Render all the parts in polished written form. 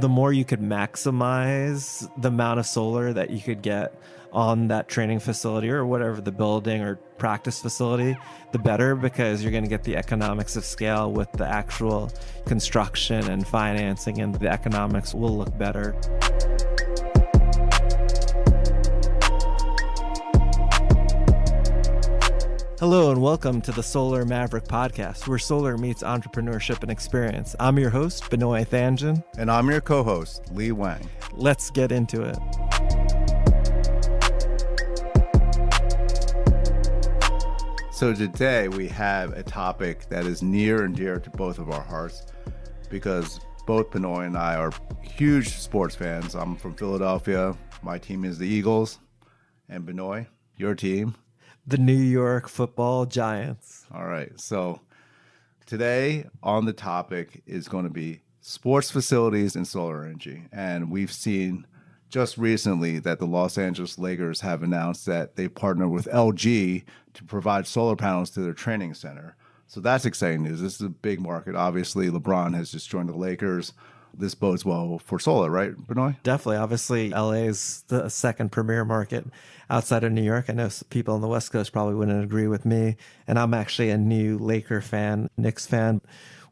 the more you could maximize the amount of solar that you could get on that training facility or whatever the building or practice facility, the better, because you're going to get the economics of scale with the actual construction and financing, and the economics will look better. Hello and welcome to the Solar Maverick podcast, where solar meets entrepreneurship and experience. I'm your host, Benoy Thanjan. And I'm your co-host, Li Wang. Let's get into it. So today we have a topic that is near and dear to both of our hearts, because both Benoy and I are huge sports fans. I'm from Philadelphia. My team is the Eagles. And Benoy, your team? The New York Football Giants. All right. So today on the topic is going to be sports facilities and solar energy. And we've seen just recently that the Los Angeles Lakers have announced that they partner with LG to provide solar panels to their training center. So that's exciting news. This is a big market. Obviously, LeBron has just joined the Lakers. This bodes well for solar, right, Benoy? Definitely. Obviously, LA is the second premier market outside of New York. I know people on the West Coast probably wouldn't agree with me. And I'm actually a new Laker fan, Knicks fan.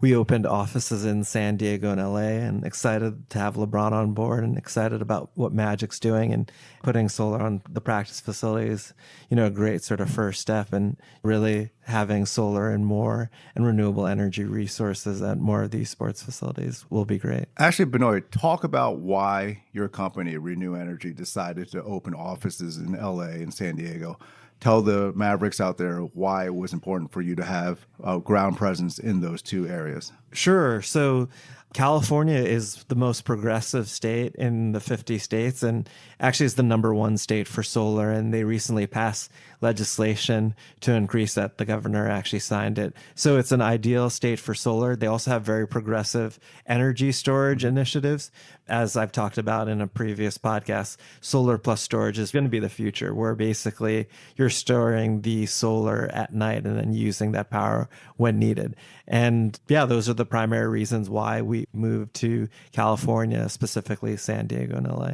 We opened offices in San Diego and LA, and excited to have LeBron on board, and excited about what Magic's doing and putting solar on the practice facilities. A great sort of first step, and really having solar and more and renewable energy resources at more of these sports facilities will be great. Actually, Benoy, talk about why your company, Reneu Energy, decided to open offices in LA and San Diego. Tell the Mavericks out there why it was important for you to have a ground presence in those two areas. Sure. So California is the most progressive state in the 50 states, and actually is the number one state for solar. And they recently passed legislation to increase that. The governor actually signed it. So it's an ideal state for solar. They also have very progressive energy storage initiatives. As I've talked about in a previous podcast, solar plus storage is going to be the future, where basically you're storing the solar at night and then using that power when needed. And yeah, those are the primary reasons why we moved to California, specifically San Diego and LA.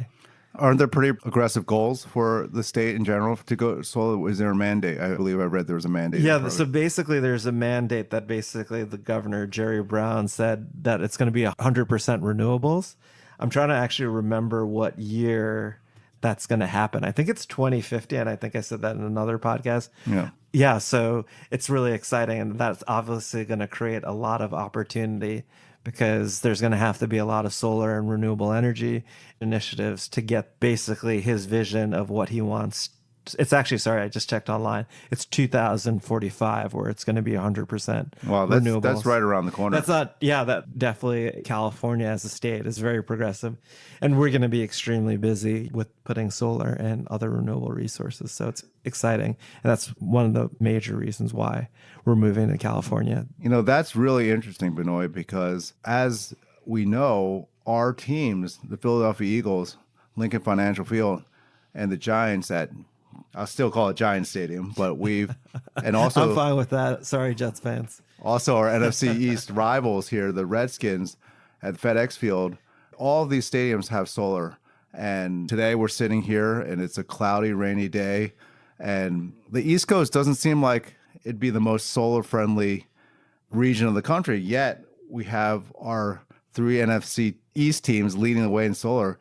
Aren't there pretty aggressive goals for the state in general to go solar? Is there a mandate? I believe I read there was a mandate. Yeah, so basically there's a mandate that basically the governor, Jerry Brown, said that it's going to be 100% renewables. I'm trying to actually remember what year that's going to happen. I think it's 2050, and I think I said that in another podcast. Yeah, so it's really exciting, and that's obviously going to create a lot of opportunity, because there's going to have to be a lot of solar and renewable energy initiatives to get basically his vision of what he wants. It's actually, sorry, I just checked online. It's 2045 where it's going to be 100% Wow, that's right around the corner. That's not, yeah, that definitely California as a state is very progressive. And we're going to be extremely busy with putting solar and other renewable resources. So it's exciting. And that's one of the major reasons why we're moving to California. That's really interesting, Benoy, because as we know, our teams, the Philadelphia Eagles, Lincoln Financial Field, and the Giants at, I'll still call it Giant Stadium, but and also I'm fine with that. Sorry, Jets fans. Also our NFC East rivals here, the Redskins at FedEx Field. All of these stadiums have solar. And today we're sitting here and it's a cloudy, rainy day. And the East Coast doesn't seem like it'd be the most solar friendly region of the country. Yet we have our three NFC East teams leading the way in solar.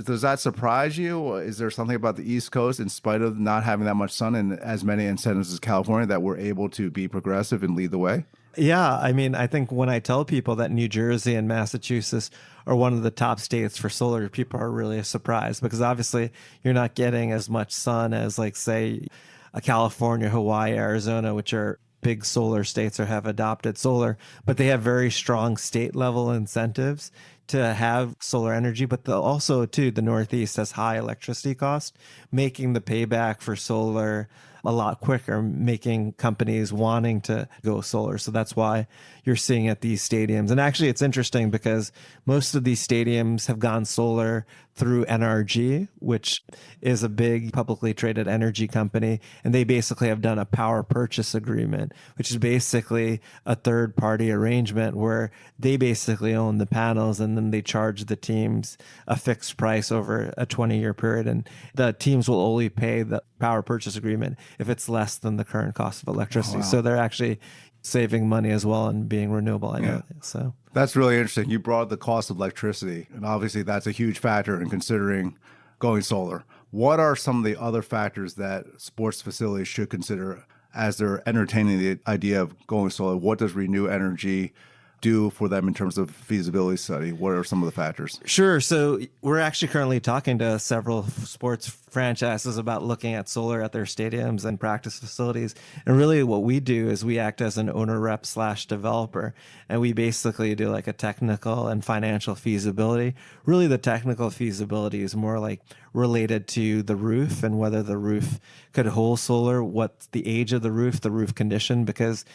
Does that surprise you? Is there something about the East Coast, in spite of not having that much sun and as many incentives as California, that we're able to be progressive and lead the way? Yeah, I mean, I think when I tell people that New Jersey and Massachusetts are one of the top states for solar, people are really surprised, because obviously you're not getting as much sun as, like, say, a California, Hawaii, Arizona, which are big solar states or have adopted solar, but they have very strong state level incentives to have solar energy. But also, too, the Northeast has high electricity costs, making the payback for solar a lot quicker, making companies wanting to go solar. So that's why you're seeing at these stadiums. And actually, it's interesting because most of these stadiums have gone solar through NRG, which is a big publicly traded energy company. And they basically have done a power purchase agreement, which is basically a third party arrangement where they basically own the panels and then they charge the teams a fixed price over a 20-year period. And the teams will only pay the power purchase agreement if it's less than the current cost of electricity. Oh, wow. So they're actually saving money as well and being renewable. I know. So that's really interesting. You brought up the cost of electricity, and obviously that's a huge factor in considering going solar. What are some of the other factors that sports facilities should consider as they're entertaining the idea of going solar? What does Reneu Energy do for them in terms of feasibility study? What are some of the factors? Sure. So we're actually currently talking to several sports franchises about looking at solar at their stadiums and practice facilities. And really what we do is we act as an owner rep / developer. And we basically do like a technical and financial feasibility. Really the technical feasibility is more like related to the roof and whether the roof could hold solar, what's the age of the roof condition, because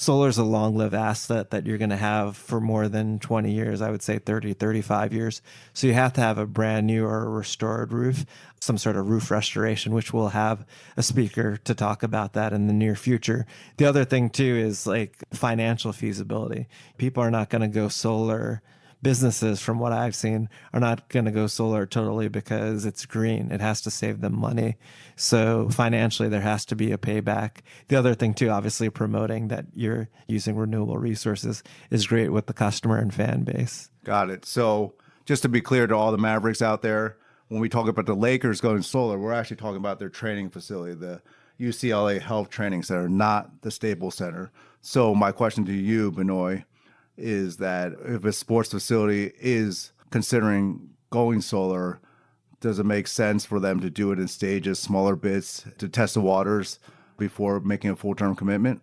solar is a long-lived asset that you're going to have for more than 20 years, I would say 30, 35 years. So you have to have a brand new or a restored roof, some sort of roof restoration, which we'll have a speaker to talk about that in the near future. The other thing too is like financial feasibility. People are not going to go solar. Businesses, from what I've seen, are not going to go solar totally because it's green. It has to save them money. So financially, there has to be a payback. The other thing too, obviously promoting that you're using renewable resources is great with the customer and fan base. Got it. So just to be clear to all the Mavericks out there, when we talk about the Lakers going solar, we're actually talking about their training facility, the UCLA Health Training Center, not the Staples Center. So my question to you, Benoy, is that if a sports facility is considering going solar, does it make sense for them to do it in stages, smaller bits, to test the waters before making a full-term commitment?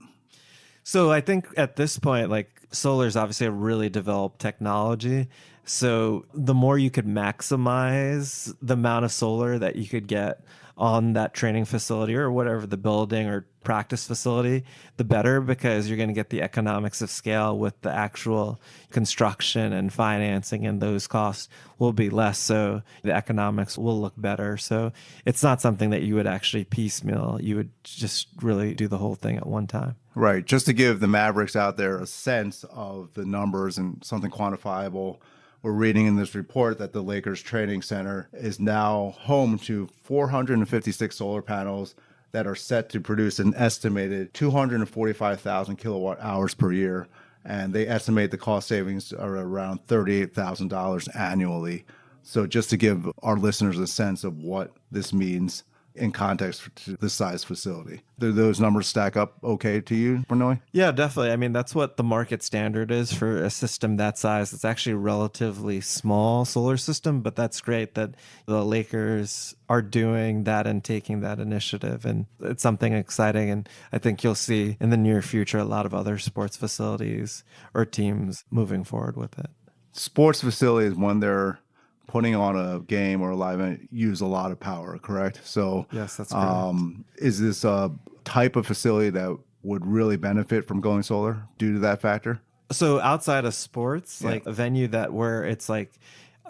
So I think at this point, like solar is obviously a really developed technology. So the more you could maximize the amount of solar that you could get on that training facility or whatever the building or practice facility, the better, because you're going to get the economics of scale with the actual construction and financing, and those costs will be less. So the economics will look better. So it's not something that you would actually piecemeal. You would just really do the whole thing at one time. Right. Just to give the Mavericks out there a sense of the numbers and something quantifiable, we're reading in this report that the Lakers Training Center is now home to 456 solar panels that are set to produce an estimated 245,000 kilowatt hours per year. And they estimate the cost savings are around $38,000 annually. So just to give our listeners a sense of what this means in context to this size facility. Do those numbers stack up okay to you, Benoy? Yeah, definitely. I mean, that's what the market standard is for a system that size. It's actually a relatively small solar system, but that's great that the Lakers are doing that and taking that initiative. And it's something exciting. And I think you'll see in the near future a lot of other sports facilities or teams moving forward with it. Sports facilities, when they're putting on a game or a live event, use a lot of power, correct? So yes, that's correct. Is this a type of facility that would really benefit from going solar due to that factor? So outside of sports, like a venue that where it's like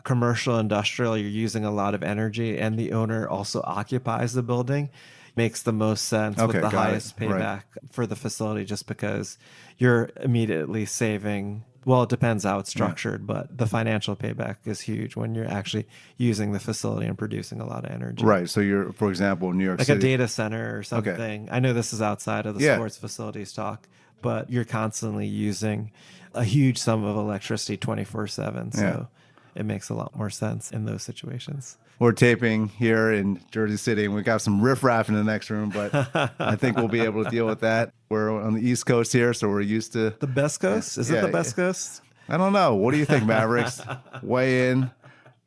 commercial, industrial, you're using a lot of energy and the owner also occupies the building, makes the most sense with the highest payback for the facility, just because you're immediately saving. Well, it depends how it's structured, but the financial payback is huge when you're actually using the facility and producing a lot of energy. Right. So you're, for example, New York like City. a data center or something. Okay. I know this is outside of the sports facilities talk, but you're constantly using a huge sum of electricity 24/7. So it makes a lot more sense in those situations. We're taping here in Jersey City, and we've got some riffraff in the next room, but I think we'll be able to deal with that. We're on the East Coast here, so we're used to... The best coast? Is it the best coast? I don't know. What do you think, Mavericks? Weigh in,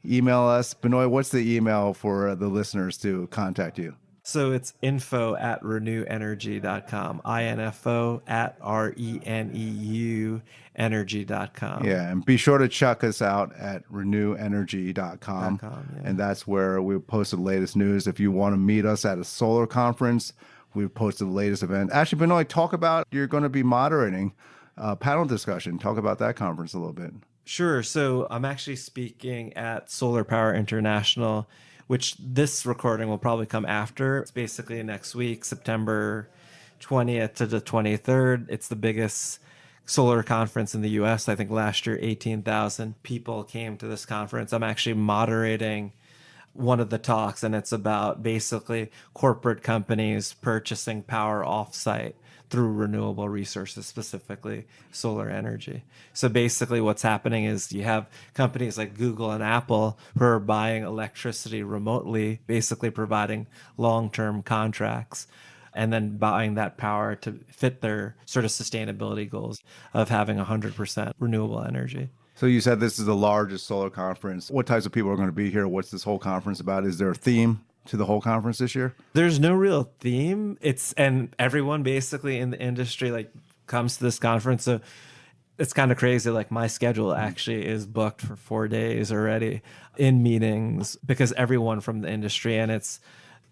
email us. Benoy, what's the email for the listeners to contact you? So it's info@reneuenergy.com, info at reneu energy.com. Yeah, and be sure to check us out at reneuenergy.com. And that's where we post the latest news. If you want to meet us at a solar conference, We've posted the latest event. Actually, Benoy, talk about, you're going to be moderating a panel discussion. Talk about that conference a little bit. Sure. So I'm actually speaking at Solar Power International, which this recording will probably come after. It's basically next week, September 20th to the 23rd. It's the biggest solar conference in the US. I think last year, 18,000 people came to this conference. I'm actually moderating one of the talks, and it's about basically corporate companies purchasing power offsite through renewable resources, specifically solar energy. So basically what's happening is you have companies like Google and Apple who are buying electricity remotely, basically providing long-term contracts, and then buying that power to fit their sort of sustainability goals of having 100% renewable energy. So you said this is the largest solar conference. What types of people are going to be here? What's this whole conference about? Is there a theme to the whole conference this year? There's no real theme. And everyone basically in the industry like comes to this conference. So it's kind of crazy. Like my schedule actually is booked for 4 days already in meetings because everyone from the industry, and it's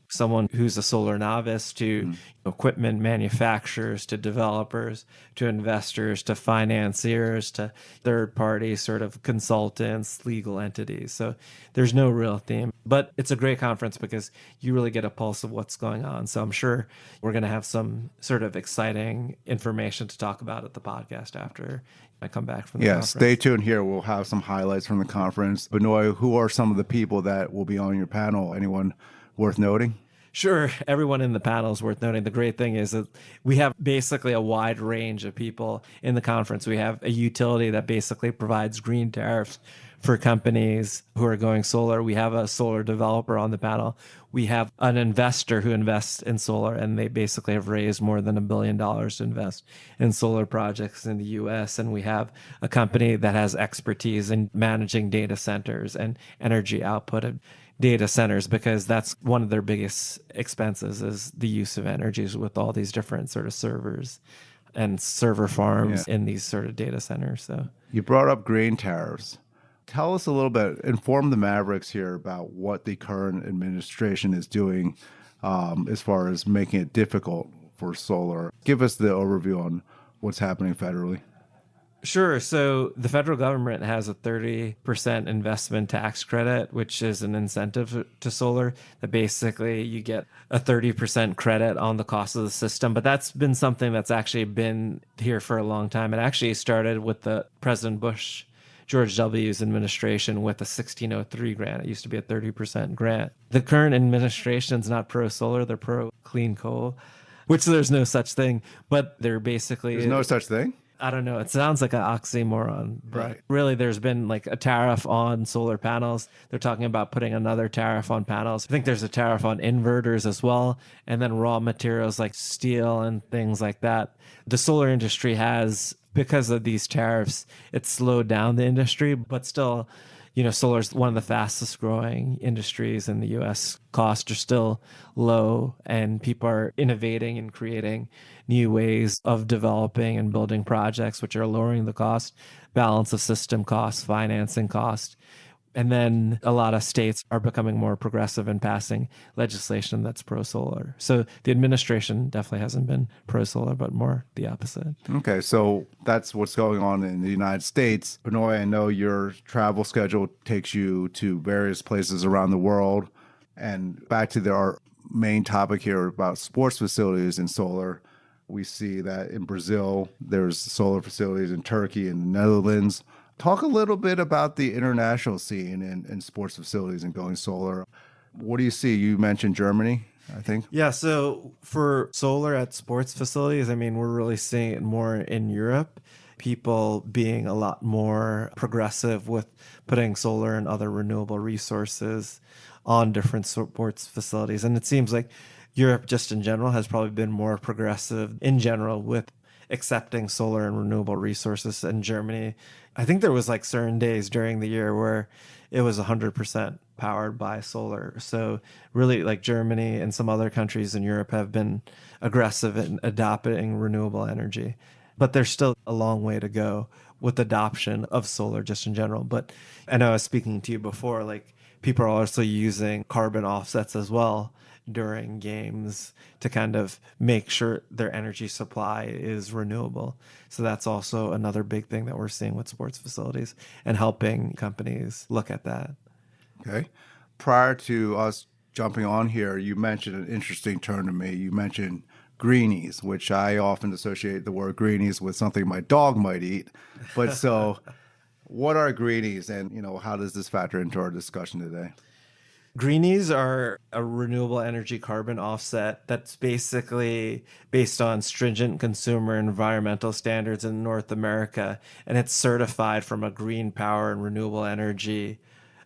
someone who's a solar novice to equipment manufacturers, to developers, to investors, to financiers, to third-party sort of consultants, legal entities. So there's no real theme, but it's a great conference because you really get a pulse of what's going on. So I'm sure we're going to have some sort of exciting information to talk about at the podcast after I come back from the conference. Stay tuned here. We'll have some highlights from the conference. Benoy, who are some of the people that will be on your panel? Anyone worth noting? Sure. Everyone in the panel is worth noting. The great thing is that we have basically a wide range of people in the conference. We have a utility that basically provides green tariffs for companies who are going solar. We have a solar developer on the panel. We have an investor who invests in solar, and they basically have raised more than $1 billion to invest in solar projects in the US. And we have a company that has expertise in managing data centers and energy output of data centers, because that's one of their biggest expenses is the use of energies with all these different sort of servers and server farms in these sort of data centers. So you brought up green tariffs. Tell us a little bit, inform the Mavericks here about what the current administration is doing as far as making it difficult for solar. Give us the overview on what's happening federally. Sure. So the federal government has a 30% investment tax credit, which is an incentive to solar, that basically you get a 30% credit on the cost of the system. But that's been something that's actually been here for a long time. It actually started with the President Bush, George W.'s administration with a 1603 grant. It used to be a 30% grant. The current administration is not pro-solar, they're pro-clean coal, which there's no such thing. But they're basically... There's no such thing? I don't know. It sounds like an oxymoron. Right. Really, there's been like a tariff on solar panels. They're talking about putting another tariff on panels. I think there's a tariff on inverters as well. And then raw materials like steel and things like that. The solar industry has, because of these tariffs, it's slowed down the industry, but still, solar is one of the fastest growing industries in the US. Costs are still low, and people are innovating and creating new ways of developing and building projects, which are lowering the cost, balance of system costs, financing cost. And then a lot of states are becoming more progressive and passing legislation that's pro-solar. So the administration definitely hasn't been pro-solar, but more the opposite. Okay, so that's what's going on in the United States. Benoy, I know your travel schedule takes you to various places around the world. And back to our main topic here about sports facilities and solar. We see that in Brazil, there's solar facilities in Turkey and the Netherlands. Talk a little bit about the international scene in sports facilities and going solar. What do you see? You mentioned Germany, I think. Yeah, so for solar at sports facilities, we're really seeing it more in Europe. People being a lot more progressive with putting solar and other renewable resources on different sports facilities. And it seems like Europe just in general has probably been more progressive in general with accepting solar and renewable resources. In Germany, I think there was like certain days during the year where it was 100% powered by solar. So really like Germany and some other countries in Europe have been aggressive in adopting renewable energy. But there's still a long way to go with adoption of solar just in general. But I know I was speaking to you before, like people are also using carbon offsets as well during games to kind of make sure their energy supply is renewable. So that's also another big thing that we're seeing with sports facilities and helping companies look at that. Okay. Prior to us jumping on here, you mentioned an interesting term to me. You mentioned greenies, which I often associate the word greenies with something my dog might eat. But so what are greenies, and how does this factor into our discussion today? Greenies are a renewable energy carbon offset that's basically based on stringent consumer environmental standards in North America, and it's certified from a green power and renewable energy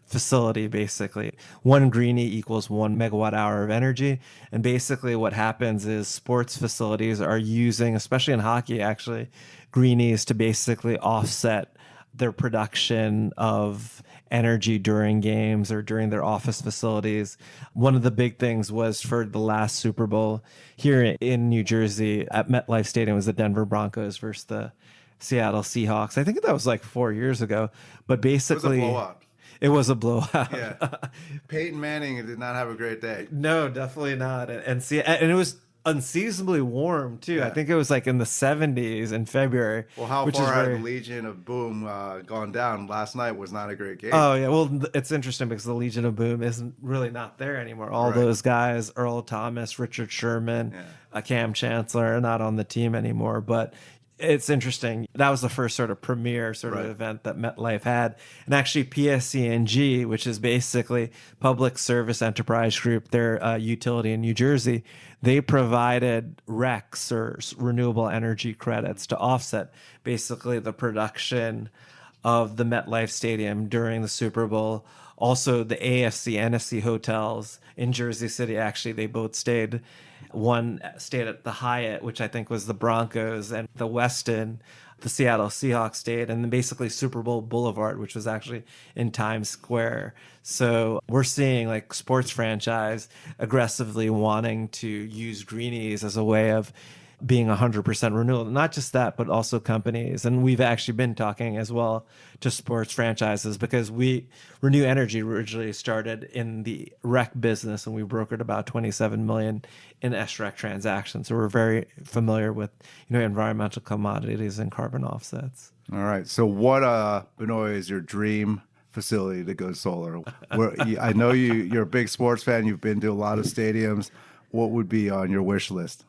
facility. Basically, one greenie equals 1 megawatt hour of energy. And basically what happens is sports facilities are using, especially in hockey actually, greenies to basically offset their production of energy during games or during their office facilities. One of the big things was for the last Super Bowl here in New Jersey at MetLife Stadium was the Denver Broncos versus the Seattle Seahawks. I think that was like 4 years ago, but basically It was a blowout. It was a blowout. Yeah. Peyton Manning did not have a great day. No, definitely not. And it was unseasonably warm too. Yeah. I think it was like in the 70s in February. Well, how which far is had very... the Legion of Boom gone down? Last night was not a great game. Oh yeah, well it's interesting because the Legion of Boom isn't really not there anymore. All Right. those guys, Earl Thomas, Richard Sherman, Cam Chancellor, are not on the team anymore. But it's interesting. That was the first sort of premier sort of event that MetLife had. And actually PSE&G, which is basically Public Service Enterprise Group, their utility in New Jersey, they provided RECs or renewable energy credits to offset basically the production of the MetLife Stadium during the Super Bowl. Also, the AFC, NFC hotels in Jersey City, actually, they both stayed. One stayed at the Hyatt, which I think was the Broncos, and the Westin, the Seattle Seahawks stayed, and then basically Super Bowl Boulevard, which was actually in Times Square. So we're seeing like sports franchise aggressively wanting to use greenies as a way of being 100% renewable. Not just that, but also companies. And we've actually been talking as well to sports franchises because Reneu Energy originally started in the REC business, and we brokered about 27 million in SREC transactions. So we're very familiar with, environmental commodities and carbon offsets. All right. So what, Benoy, is your dream facility to go solar? I know you're a big sports fan. You've been to a lot of stadiums. What would be on your wish list?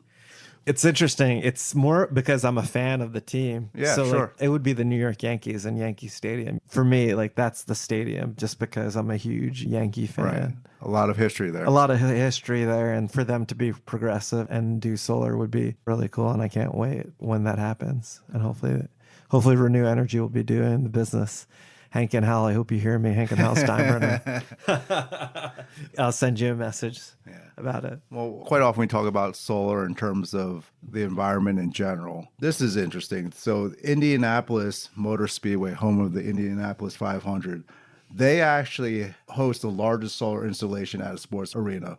It's interesting. It's more because I'm a fan of the team. Yeah, so sure. Like, it would be the New York Yankees and Yankee Stadium. For me, like that's the stadium just because I'm a huge Yankee fan. Right. A lot of history there. A lot of history there. And for them to be progressive and do solar would be really cool. And I can't wait when that happens. And hopefully Reneu Energy will be doing the business. Hank and Hal, I hope you hear me. Hank and Hal Steinbrenner. I'll send you a message about it. Well, quite often we talk about solar in terms of the environment in general. This is interesting. So Indianapolis Motor Speedway, home of the Indianapolis 500, they actually host the largest solar installation at a sports arena.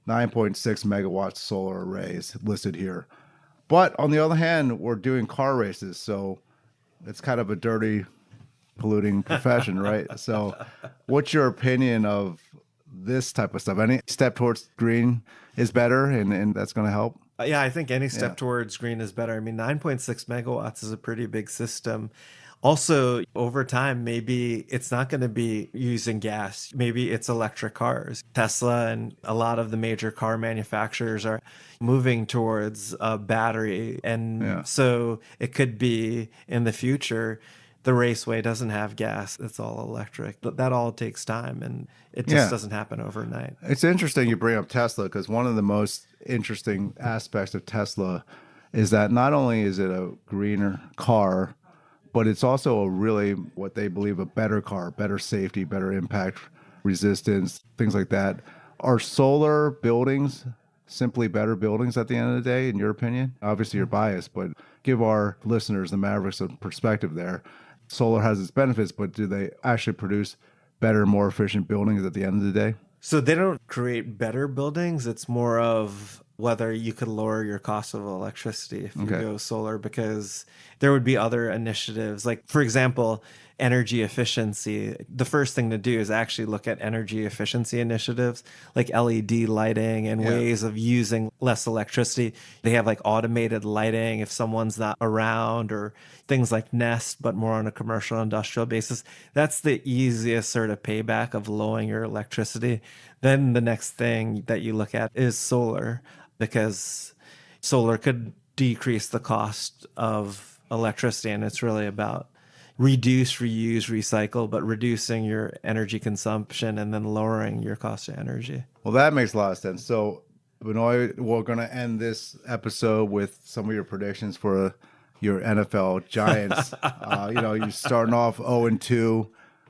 9.6 megawatts solar arrays listed here. But on the other hand, we're doing car races. So it's kind of a dirty, polluting profession, right? So what's your opinion of this type of stuff? Any step towards green is better, and that's going to help? Yeah, I think any step towards green is better. I mean, 9.6 megawatts is a pretty big system. Also, over time, maybe it's not going to be using gas. Maybe it's electric cars. Tesla and a lot of the major car manufacturers are moving towards a battery. And so it could be in the future, the raceway doesn't have gas. It's all electric. That all takes time, and it just doesn't happen overnight. It's interesting you bring up Tesla because one of the most interesting aspects of Tesla is that not only is it a greener car, but it's also a really what they believe a better car, better safety, better impact resistance, things like that. Are solar buildings simply better buildings at the end of the day, in your opinion? Obviously, you're biased, but give our listeners, the Mavericks, a perspective there. Solar has its benefits, but do they actually produce better, more efficient buildings at the end of the day? So they don't create better buildings. It's more of whether you could lower your cost of electricity if you go solar, because there would be other initiatives. Like, for example, energy efficiency, the first thing to do is actually look at energy efficiency initiatives like LED lighting and ways of using less electricity. They have like automated lighting if someone's not around, or things like Nest, but more on a commercial industrial basis. That's the easiest sort of payback of lowering your electricity. Then the next thing that you look at is solar, because solar could decrease the cost of electricity. And it's really about reduce, reuse, recycle, but reducing your energy consumption and then lowering your cost of energy. Well, that makes a lot of sense. So, Benoy, we're going to end this episode with some of your predictions for your NFL Giants. You're starting off 0-2.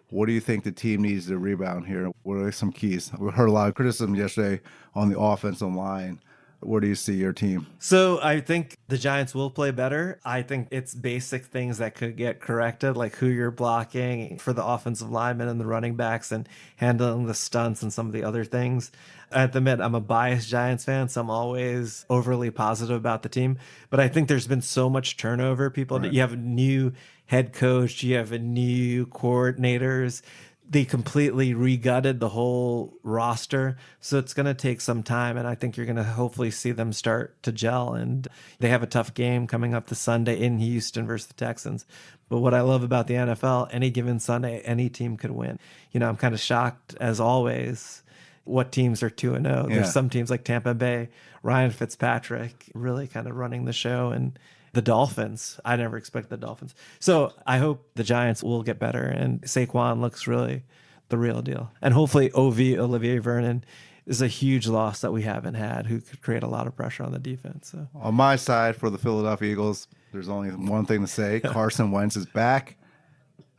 What do you think the team needs to rebound here? What are some keys? We heard a lot of criticism yesterday on the offensive line. Where do you see your team? So I think the Giants will play better. I think it's basic things that could get corrected, like who you're blocking for the offensive linemen and the running backs and handling the stunts and some of the other things. I have to admit, I'm a biased Giants fan, so I'm always overly positive about the team. But I think there's been so much turnover. You have a new head coach, you have a new coordinators. They completely regutted the whole roster. So it's going to take some time. And I think you're going to hopefully see them start to gel. And they have a tough game coming up this Sunday in Houston versus the Texans. But what I love about the NFL, any given Sunday, any team could win. I'm kind of shocked, as always, what teams are 2-0. There's some teams like Tampa Bay, Ryan Fitzpatrick really kind of running the show, and the Dolphins. I never expected the Dolphins. So I hope the Giants will get better, and Saquon looks really the real deal. And hopefully Olivier Vernon is a huge loss that we haven't had, who could create a lot of pressure on the defense. So. On my side, for the Philadelphia Eagles, there's only one thing to say. Carson Wentz is back,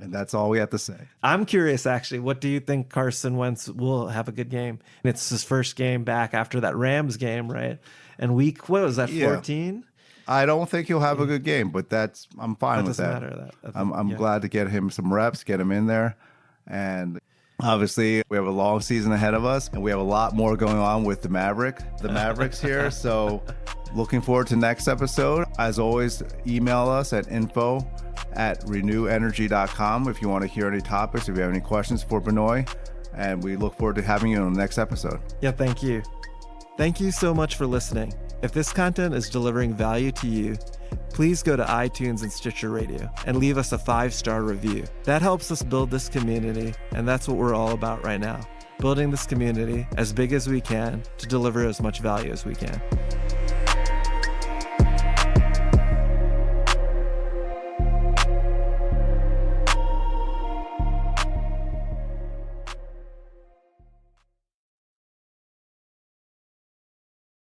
and that's all we have to say. I'm curious, actually. What do you think Carson Wentz will have a good game? It's his first game back after that Rams game, right? And what was that, 14? I don't think he'll have a good game, but I'm fine with that. Doesn't matter. I'm glad to get him some reps, get him in there. And obviously, we have a long season ahead of us, and we have a lot more going on with the Mavericks here. So looking forward to next episode. As always, email us at info@reneuenergy.com if you want to hear any topics, if you have any questions for Benoy. And we look forward to having you on the next episode. Yeah, thank you. Thank you so much for listening. If this content is delivering value to you, please go to iTunes and Stitcher Radio and leave us a 5-star review. That helps us build this community, and that's what we're all about right now, building this community as big as we can to deliver as much value as we can.